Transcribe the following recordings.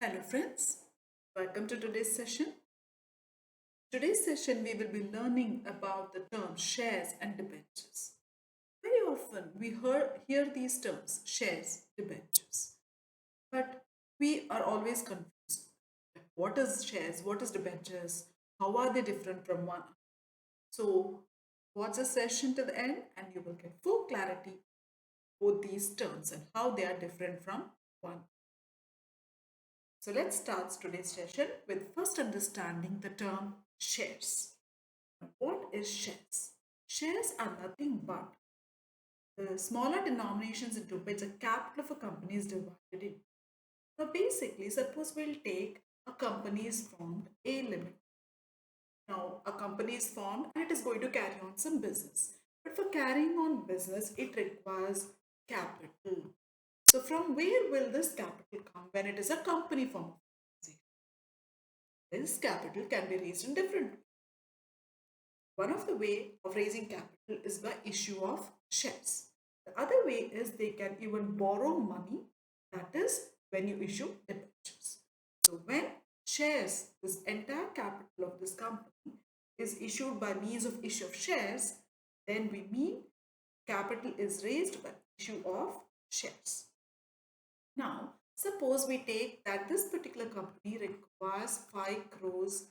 Hello friends, welcome to today's session. Today's session we will be learning about the term shares and debentures. Very often we hear these terms shares, debentures, but we are always confused. What is shares? What is debentures? How are they different from one? So watch the session to the end and you will get full clarity both these terms and how they are different from one. So let's start today's session with first understanding the term shares. What is shares? Shares are nothing but the smaller denominations into which the capital of a company is divided in. Now, basically, suppose we'll take a company is formed, A Limited. Now, a company is formed and it is going to carry on some business. But for carrying on business, it requires capital. So, from where will this capital come when it is a company form of organization? This capital can be raised in different ways. One of the way of raising capital is by issue of shares. The other way is they can even borrow money, that is when you issue debentures. So when shares, this entire capital of this company is issued by means of issue of shares, then we mean capital is raised by issue of shares. Now, suppose we take that this particular company requires 5 crores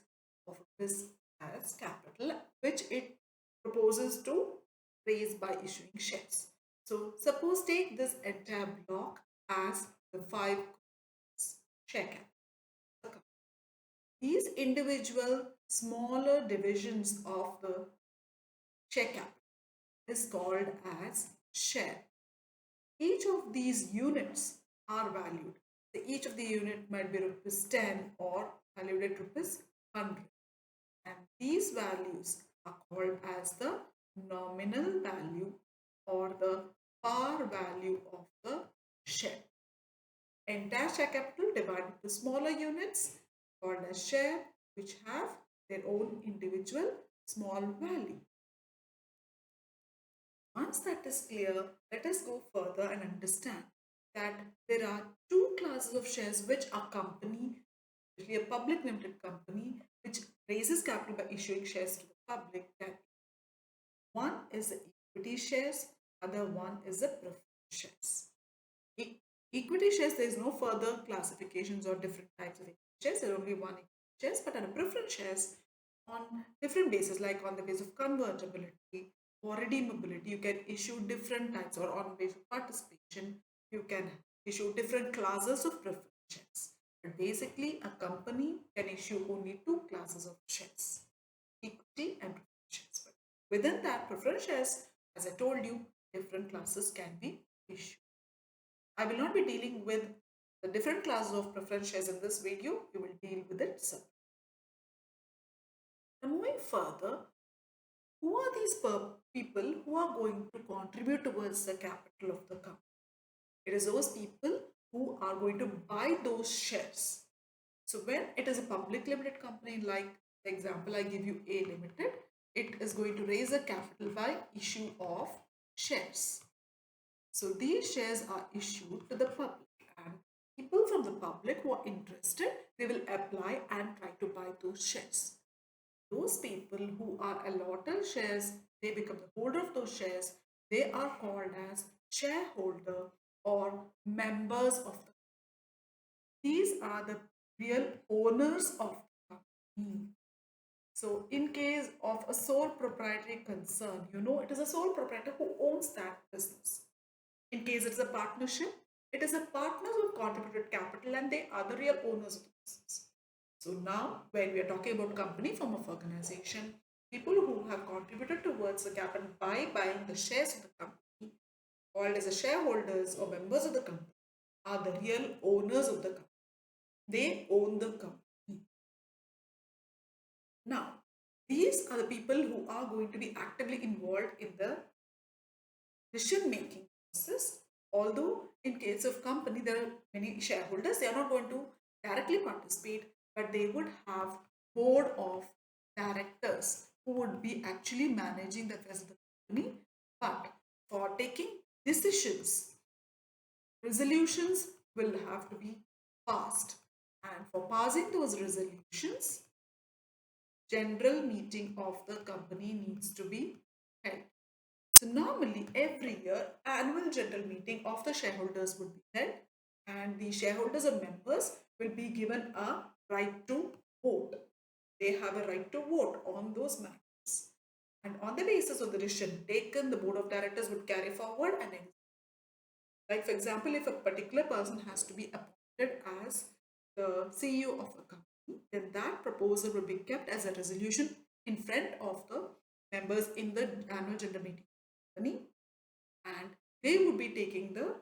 of rupees as capital, which it proposes to raise by issuing shares. So, suppose take this entire block as the 5 crores share capital. These individual smaller divisions of the share capital is called as share. Each of these units are valued. So each of the unit might be rupees 10 or valued at rupees 100. And these values are called as the nominal value or the par value of the share. Entire share capital divided into smaller units called as share, which have their own individual small value. Once that is clear, let us go further and understand that there are two classes of shares which a company, especially a public limited company, which raises capital by issuing shares to the public. That one is the equity shares, other one is the preference shares. Equity shares, there is no further classifications or different types of equity shares. There are only one equity shares, but under preference shares, on different bases, like on the basis of convertibility or redeemability, you can issue different types, or on base of participation, you can issue different classes of preference shares. But basically, a company can issue only two classes of shares, equity and preference shares. But within that preference shares, as I told you, different classes can be issued. I will not be dealing with the different classes of preference shares in this video. You will deal with it separately. Now, moving further, who are these people who are going to contribute towards the capital of the company? It is those people who are going to buy those shares. So when it is a public limited company, like the example I give you, A Limited, it is going to raise a capital by issue of shares. So these shares are issued to the public, and people from the public who are interested, they will apply and try to buy those shares. Those people who are allotted shares, they become the holder of those shares. They are called as shareholder or members of the. These are the real owners of the company. So, in case of a sole proprietary concern, it is a sole proprietor who owns that business. In case it's a partnership, it is a partners who have contributed capital and they are the real owners of the business. So now, when we are talking about company form of organization, people who have contributed towards the capital by buying the shares of the company, called as the shareholders or members of the company, are the real owners of the company. They own the company. Now, these are the people who are going to be actively involved in the decision making process. Although in case of company there are many shareholders, they are not going to directly participate, but they would have board of directors who would be actually managing the affairs of the company. But for taking decisions, resolutions will have to be passed, for passing those resolutions, general meeting of the company needs to be held. So normally every year annual general meeting of the shareholders would be held, and the shareholders or members will be given a right to vote. They have a right to vote on those matters. And on the basis of the decision taken, the board of directors would carry forward and like for example, if a particular person has to be appointed as the CEO of a company, then that proposal will be kept as a resolution in front of the members in the annual general meeting of the company, and they would be taking the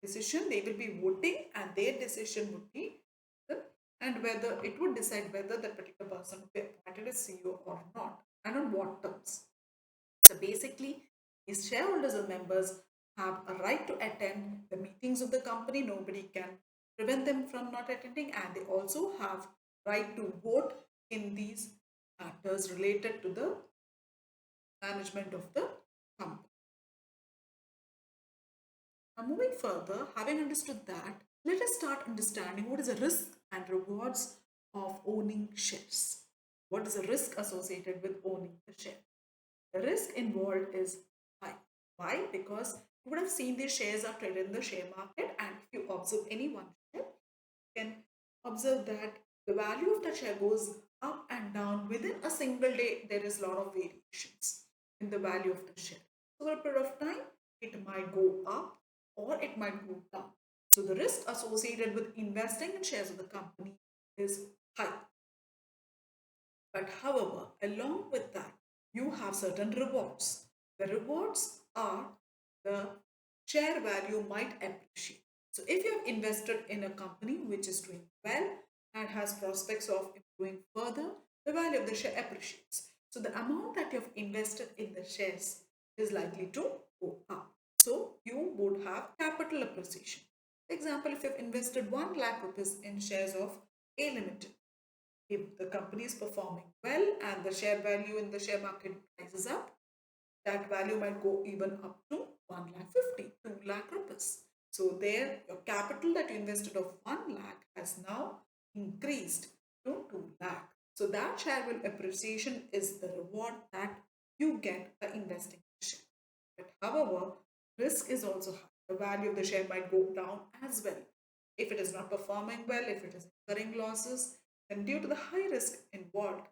decision, they will be voting, and their decision would be and whether it would decide whether that particular person would be appointed as CEO or not, and on what terms. So basically, these shareholders or members have a right to attend the meetings of the company. Nobody can prevent them from not attending, and they also have right to vote in these matters related to the management of the company. Now, moving further, having understood that, let us start understanding what is the risk and rewards of owning shares. What is the risk associated with owning the share? The risk involved is high. Why? Because you would have seen these shares are traded in the share market, and if you observe any one share, you can observe that the value of the share goes up and down within a single day. There is a lot of variations in the value of the share. So, over a period of time, it might go up or it might go down. So, the risk associated with investing in shares of the company is high. But however, along with that, you have certain rewards. The rewards are the share value might appreciate. So if you have invested in a company which is doing well and has prospects of improving further, the value of the share appreciates. So the amount that you have invested in the shares is likely to go up. So you would have capital appreciation. For example, if you have invested 1 lakh rupees in shares of A Limited, if the company is performing well and the share value in the share market rises up, that value might go even up to 1 lakh 50, 2 lakh rupees. So there your capital that you invested of 1 lakh has now increased to 2 lakh. So that share value appreciation is the reward that you get by investing in the share. But however, risk is also high. The value of the share might go down as well. If it is not performing well, if it is incurring losses, then due to the high risk involved,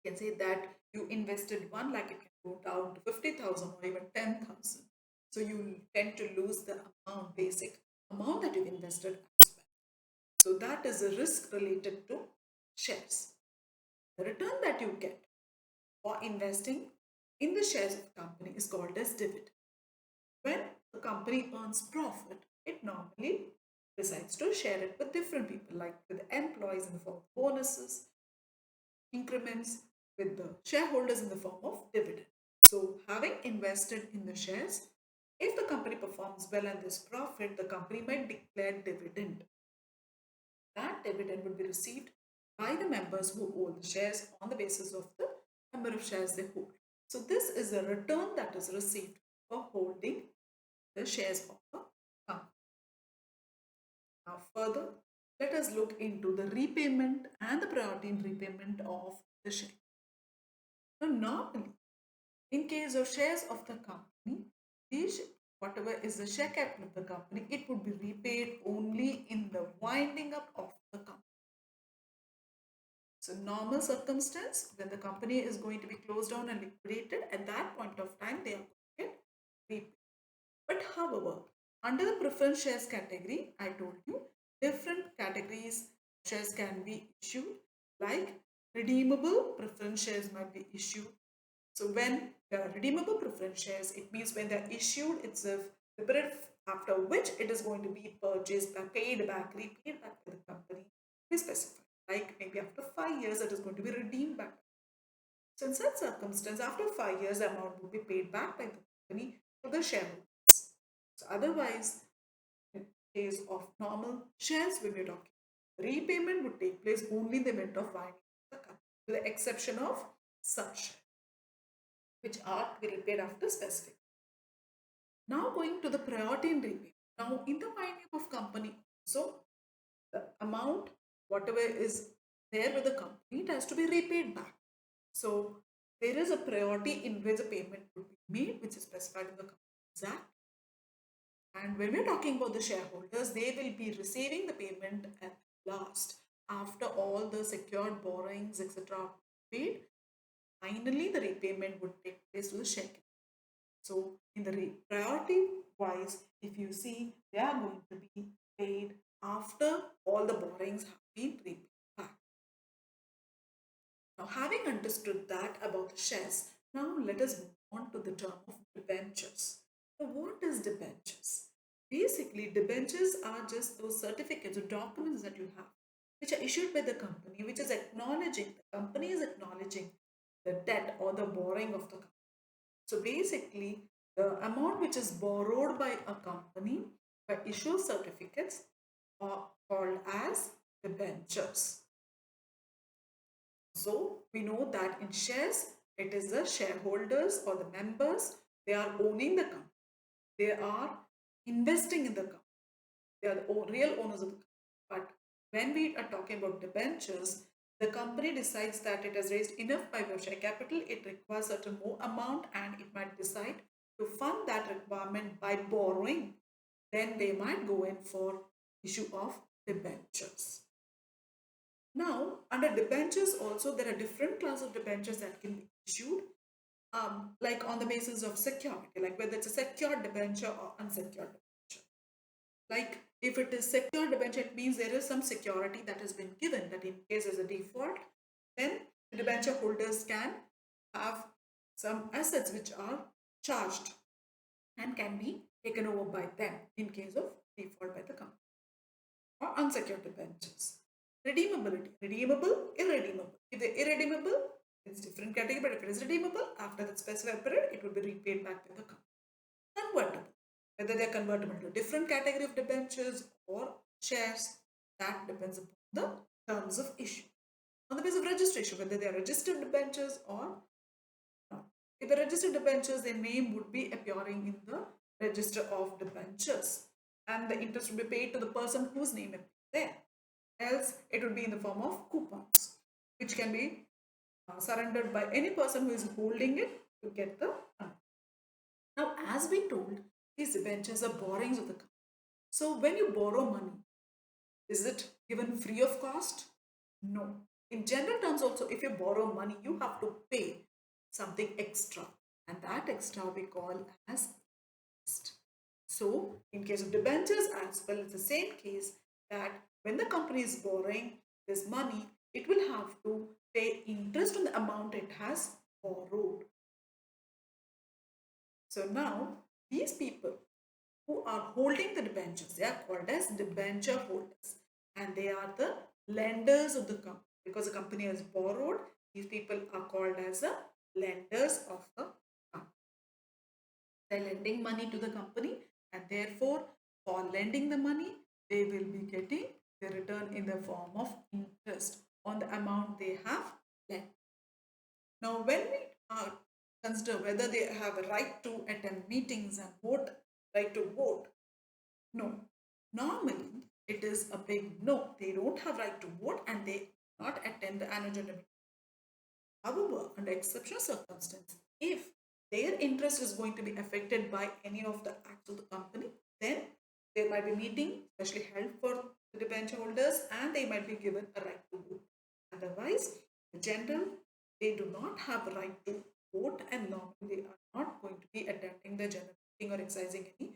you can say that you invested 1 lakh, it can go down to 50,000 or even 10,000. So you tend to lose the amount, basic amount that you've invested as well. So that is a risk related to shares. The return that you get for investing in the shares of the company is called as dividend. When a company earns profit, it normally decides to share it with different people, like with employees in the form of bonuses, increments, with the shareholders in the form of dividend. So, having invested in the shares, if the company performs well and there's profit, the company might declare dividend. That dividend would be received by the members who hold the shares on the basis of the number of shares they hold. So, this is a return that is received for holding the shares of a company. Now, further, let us look into the repayment and the priority in repayment of the share. Now, normally, in case of shares of the company, these whatever is the share capital of the company, it would be repaid only in the winding up of the company. So, normal circumstance, when the company is going to be closed down and liquidated, at that point of time, they are going to get repaid. But however, under the preference shares category, I told you different categories shares can be issued, like redeemable preference shares might be issued. So when there are redeemable preference shares, it means when they're issued itself, the period after which it is going to be purchased, paid back, repaid back to the company be specified. Like maybe after 5 years, it is going to be redeemed back. So in such circumstance, after 5 years, the amount will be paid back by the company to the shareholders. So otherwise, in case of normal shares, when we're talking, repayment would take place only in the event of winding the company, with the exception of such, which are to be repaid after specific. Now going to the priority in repayment. Now in the winding of company, so the amount whatever is there with the company, it has to be repaid back. So there is a priority in which the payment would be made, which is specified in the Companies Act. And when we're talking about the shareholders, they will be receiving the payment at last after all the secured borrowings, etc., are paid. Finally, the repayment would take place to the share capital. So, in the priority wise, if you see, they are going to be paid after all the borrowings have been repaid back. Now, having understood that about the shares, now let us move on to the term of debentures. Now, what is debentures? Basically, debentures are just those certificates or documents that you have, which are issued by the company, which is acknowledging, the company is acknowledging the debt or the borrowing of the company. So basically, the amount which is borrowed by a company by issue certificates are called as debentures. So we know that in shares, it is the shareholders or the members, they are owning the company. They are investing in the company. They are the real owners of the company. But when we are talking about debentures, the company decides that it has raised enough by way of share capital, it requires certain more amount, and it might decide to fund that requirement by borrowing. Then they might go in for issue of debentures. Now, under debentures also, there are different class of debentures that can be issued, like on the basis of security, like whether it's a secured debenture or unsecured debenture. Like if it is secured debenture, it means there is some security that has been given that in case there's a default, then the debenture holders can have some assets which are charged and can be taken over by them in case of default by the company. Or unsecured debentures. Redeemability, redeemable, irredeemable. If they're irredeemable, it's different category, but if it is redeemable, after that specified period, it will be repaid back to the company. Convertible, whether they're convertible to a different category of debentures or shares, that depends upon the terms of issue. On the basis of registration, whether they are registered debentures or not. If they're registered debentures, their name would be appearing in the register of debentures, and the interest will be paid to the person whose name is there. Else, it would be in the form of coupons, which can be surrendered by any person who is holding it to get the money. Now, as we told, these debentures are borrowings of the company. So, when you borrow money, is it given free of cost? No. In general terms, also, if you borrow money, you have to pay something extra, and that extra we call as interest. So, in case of debentures as well, it's the same case that when the company is borrowing this money, it will have to pay interest on the amount it has borrowed. So now these people who are holding the debentures, they are called as debenture holders, and they are the lenders of the company. Because the company has borrowed, these people are called as the lenders of the company. They're lending money to the company, and therefore for lending the money, they will be getting the return in the form of interest on the amount they have lent. Now, when we consider whether they have a right to attend meetings and vote, right to vote, no. Normally, it is a big no. They don't have right to vote and they not attend the annual general meeting. However, under exceptional circumstances, if their interest is going to be affected by any of the acts of the company, then there might be meeting especially held for the debenture holders and they might be given a right to vote. Otherwise, in general, they do not have a right to vote and normally they are not going to be attending the general meeting or exercising any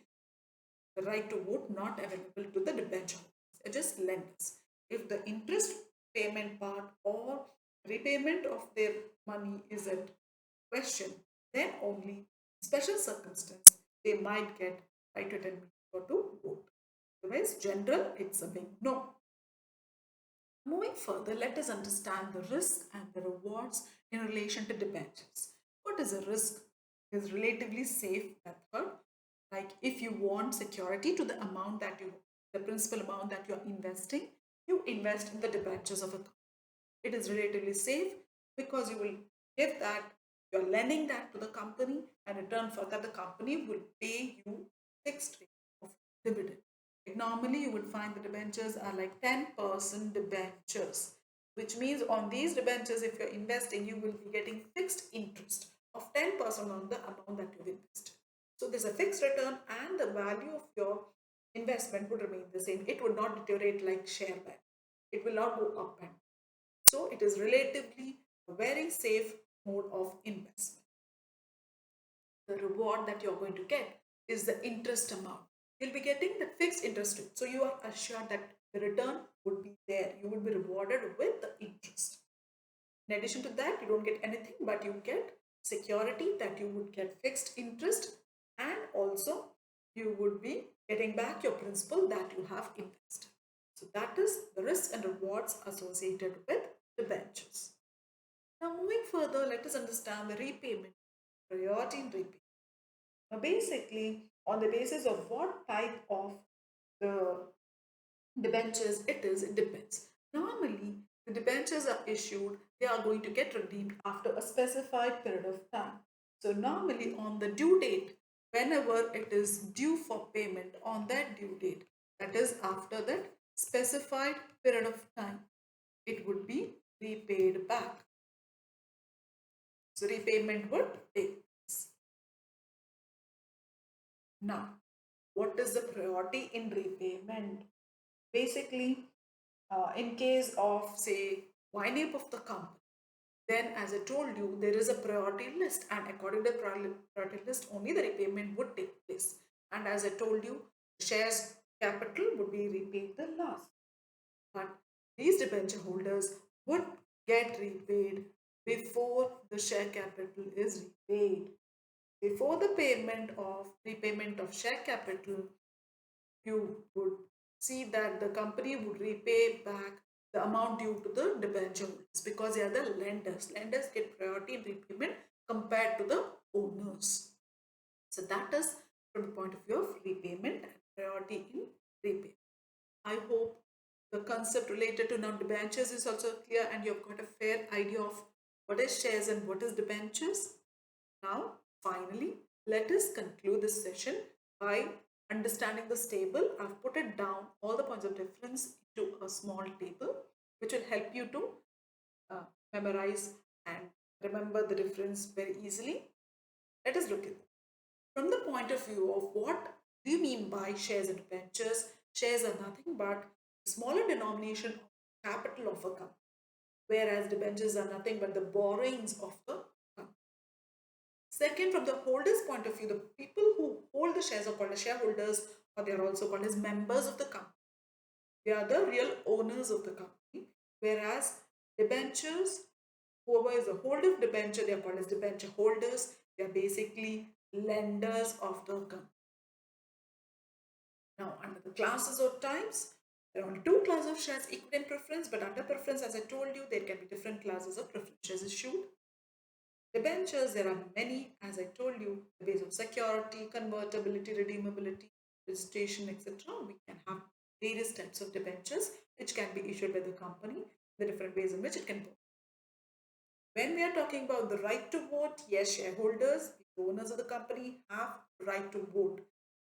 the right to vote not available to the debenture holders. It is lenders. If the interest payment part or repayment of their money is at question, then only special circumstance they might get right to attend meeting or to vote. Otherwise, general, it's a big no. Moving further, let us understand the risk and the rewards in relation to debentures. What is a risk? It is relatively safe method. Like if you want security to the amount that you, the principal amount that you are investing, you invest in the debentures of a company. It is relatively safe because you will give that, you are lending that to the company, and in return for that, the company will pay you fixed rate of dividend. Normally, you would find the debentures are like 10% debentures, which means on these debentures, if you're investing, you will be getting fixed interest of 10% on the amount that you've invested. So there's a fixed return and the value of your investment would remain the same. It would not deteriorate like share value. It will not go up and down. So it is relatively a very safe mode of investment. The reward that you're going to get is the interest amount. You'll be getting the fixed interest rate. So you are assured that the return would be there. You would be rewarded with the interest. In addition to that, you don't get anything, but you get security that you would get fixed interest, and also you would be getting back your principal that you have invested. So that is the risks and rewards associated with debentures. Now moving further, let us understand the repayment, priority in repayment. Now basically, on the basis of what type of the debentures it is, it depends. Normally, the debentures are issued, they are going to get redeemed after a specified period of time. So normally on the due date, whenever it is due for payment on that due date, that is after that specified period of time, it would be repaid back. So repayment would take place. Now, what is the priority in repayment? Basically, in case of say wind up of the company, then as I told you, there is a priority list, and according to the priority list, only the repayment would take place. And as I told you, shares capital would be repaid the last. But these debenture holders would get repaid before the share capital is repaid. Before the repayment of share capital, you would see that the company would repay back the amount due to the debenture holders because they are the lenders. Lenders get priority in repayment compared to the owners. So that is from the point of view of repayment and priority in repayment. I hope the concept related to now debentures is also clear and you've got a fair idea of what is shares and what is debentures. Now, finally, let us conclude this session by understanding this table. I've put it down, all the points of difference, into a small table, which will help you to memorize and remember the difference very easily. Let us look at it. From the point of view of what do you mean by shares and debentures, shares are nothing but smaller denomination of capital of a company, whereas debentures are nothing but the borrowings of the company. Second, from the holder's point of view, the people who hold the shares are called as shareholders, or they are also called as members of the company. They are the real owners of the company, whereas debentures, whoever is the holder of debenture, they are called as debenture holders. They are basically lenders of the company. Now, under the classes or types, there are only two classes of shares, equity and preference, but under preference, as I told you, there can be different classes of preference shares issued. Debentures, there are many, as I told you, the base of security, convertibility, redeemability, registration, etc. We can have various types of debentures which can be issued by the company, the different ways in which it can vote. When we are talking about the right to vote, yes, shareholders, the owners of the company have right to vote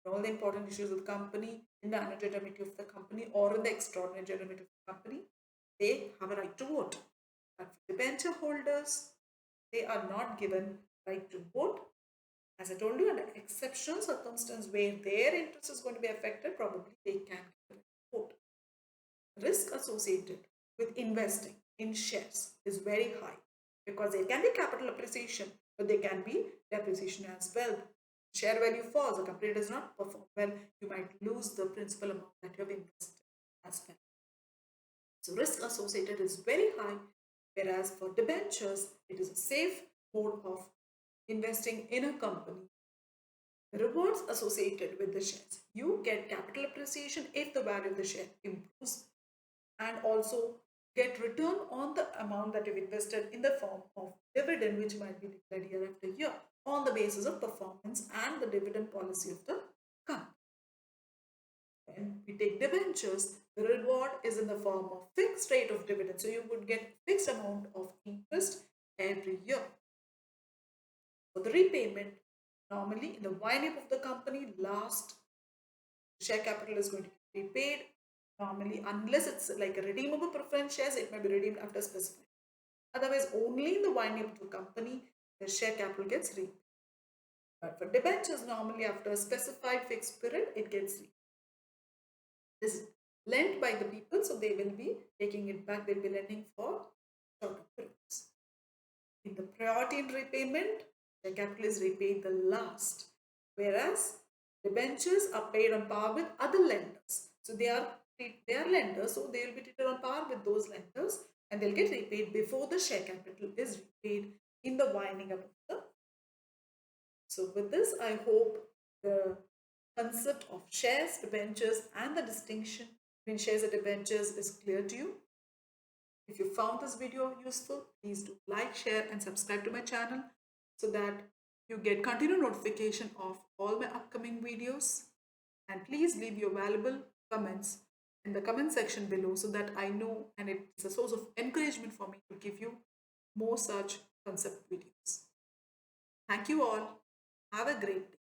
on all the important issues of the company, in the annual general meeting of the company or in the extraordinary general meeting of the company. They have a right to vote. But for debenture holders, they are not given right to vote. As I told you, under exceptional circumstance where their interest is going to be affected, probably they can vote. Risk associated with investing in shares is very high because there can be capital appreciation, but there can be depreciation as well. Share value falls, the company does not perform well, you might lose the principal amount that you have invested as well. So risk associated is very high, whereas for debentures, it is a safe mode of investing in a company. The rewards associated with the shares. You get capital appreciation if the value of the share improves, and also get return on the amount that you've invested in the form of dividend, which might be declared year after year on the basis of performance and the dividend policy of the company. When we take debentures, the reward is in the form of fixed rate of dividend. So you would get fixed amount of interest every year. For the repayment, normally in the wind up of the company, last share capital is going to be repaid normally, unless it's like a redeemable preference shares, it may be redeemed after specified. Otherwise, only in the winding up to a company, the share capital gets repaid. But for debentures, normally after a specified fixed period, it gets repaid. This is lent by the people, so they will be taking it back. They'll be lending for shorter periods. In the priority in repayment, the capital is repaid the last, whereas debentures are paid on par with other lenders. So they are lenders, so they will be treated on par with those lenders, and they'll get repaid before the share capital is repaid in the winding up of the. So with this, I hope the concept of shares, debentures, and the distinction between shares and debentures is clear to you. If you found this video useful, please do like, share, and subscribe to my channel so that you get continued notification of all my upcoming videos. And please leave your valuable comments in the comment section below so that I know and it's a source of encouragement for me to give you more such concept videos. Thank you all. Have a great day.